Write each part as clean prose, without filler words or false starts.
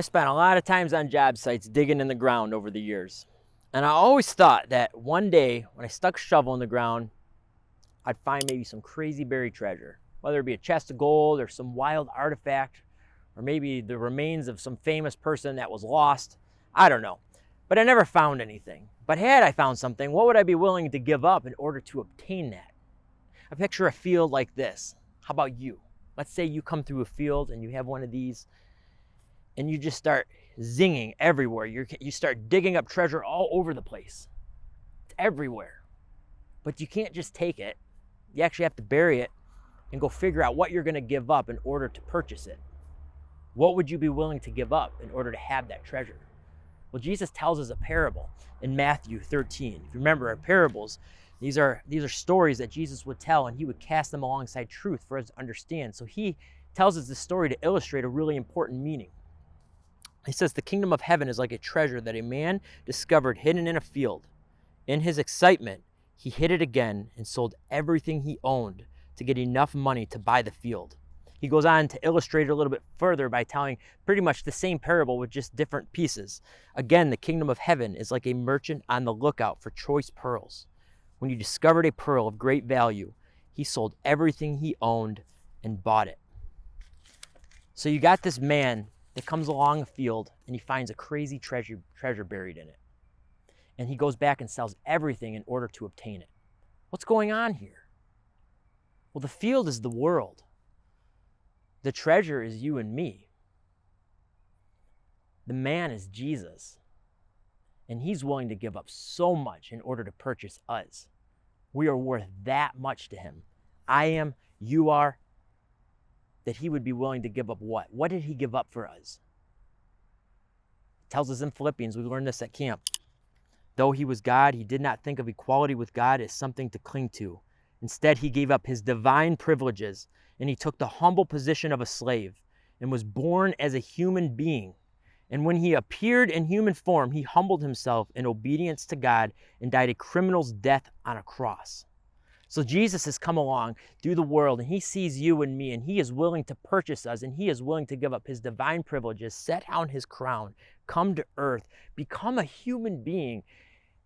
spent a lot of times on job sites digging in the ground over the years. And I always thought that one day when I stuck a shovel in the ground, I'd find maybe some crazy buried treasure, whether it be a chest of gold or some wild artifact, or maybe the remains of some famous person that was lost. I don't know. But I never found anything. But had I found something, what would I be willing to give up in order to obtain that? I picture a field like this. How about you? Let's say you come through a field and you have one of these and you just start zinging everywhere. You start digging up treasure all over the place. It's everywhere. But you can't just take it. You actually have to bury it and go figure out what you're going to give up in order to purchase it. What would you be willing to give up in order to have that treasure? Well, Jesus tells us a parable in Matthew 13. If you remember, our parables, these are stories that Jesus would tell, and he would cast them alongside truth for us to understand. So he tells us this story to illustrate a really important meaning. He says, the kingdom of heaven is like a treasure that a man discovered hidden in a field. In his excitement, he hid it again and sold everything he owned to get enough money to buy the field. He goes on to illustrate it a little bit further by telling pretty much the same parable with just different pieces. Again, the kingdom of heaven is like a merchant on the lookout for choice pearls. When he discovered a pearl of great value, he sold everything he owned and bought it. So you got this man that comes along a field and he finds a crazy treasure buried in it. And he goes back and sells everything in order to obtain it. What's going on here? Well, the field is the world. The treasure is you and me. The man is Jesus. And he's willing to give up so much in order to purchase us. We are worth that much to him. I am, you are, that he would be willing to give up what? What did he give up for us? It tells us in Philippians, we learned this at camp. Though he was God, he did not think of equality with God as something to cling to. Instead, he gave up his divine privileges, and he took the humble position of a slave and was born as a human being. And when he appeared in human form, he humbled himself in obedience to God and died a criminal's death on a cross. So Jesus has come along through the world, and he sees you and me, and he is willing to purchase us, and he is willing to give up his divine privileges, set down his crown, come to earth, become a human being.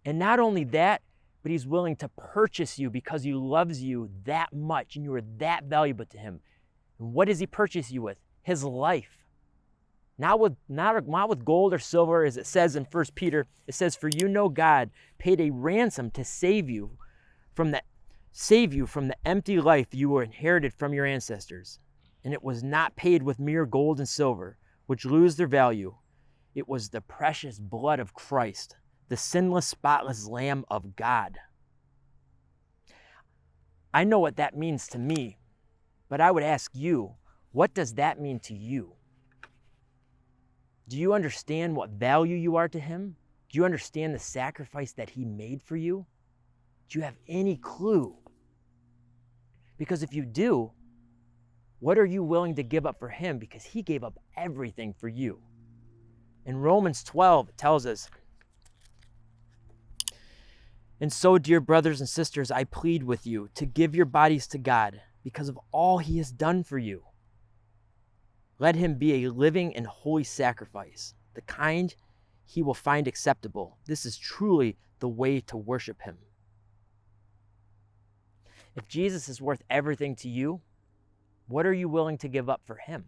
And not only that, but he's willing to purchase you because he loves you that much, and you are that valuable to him. And what does he purchase you with? His life. Not with gold or silver, as it says in 1 Peter. It says, for you know God paid a ransom to save you from the empty life you were inherited from your ancestors. And it was not paid with mere gold and silver, which lose their value. It was the precious blood of Christ, the sinless, spotless Lamb of God. I know what that means to me, but I would ask you, what does that mean to you? Do you understand what value you are to him? Do you understand the sacrifice that he made for you? Do you have any clue? Because if you do, what are you willing to give up for him? Because he gave up everything for you. In Romans 12, it tells us, and so, dear brothers and sisters, I plead with you to give your bodies to God because of all he has done for you. Let him be a living and holy sacrifice, the kind he will find acceptable. This is truly the way to worship him. If Jesus is worth everything to you, what are you willing to give up for him?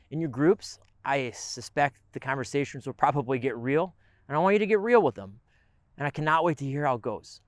In your groups, I suspect the conversations will probably get real, and I want you to get real with them. And I cannot wait to hear how it goes.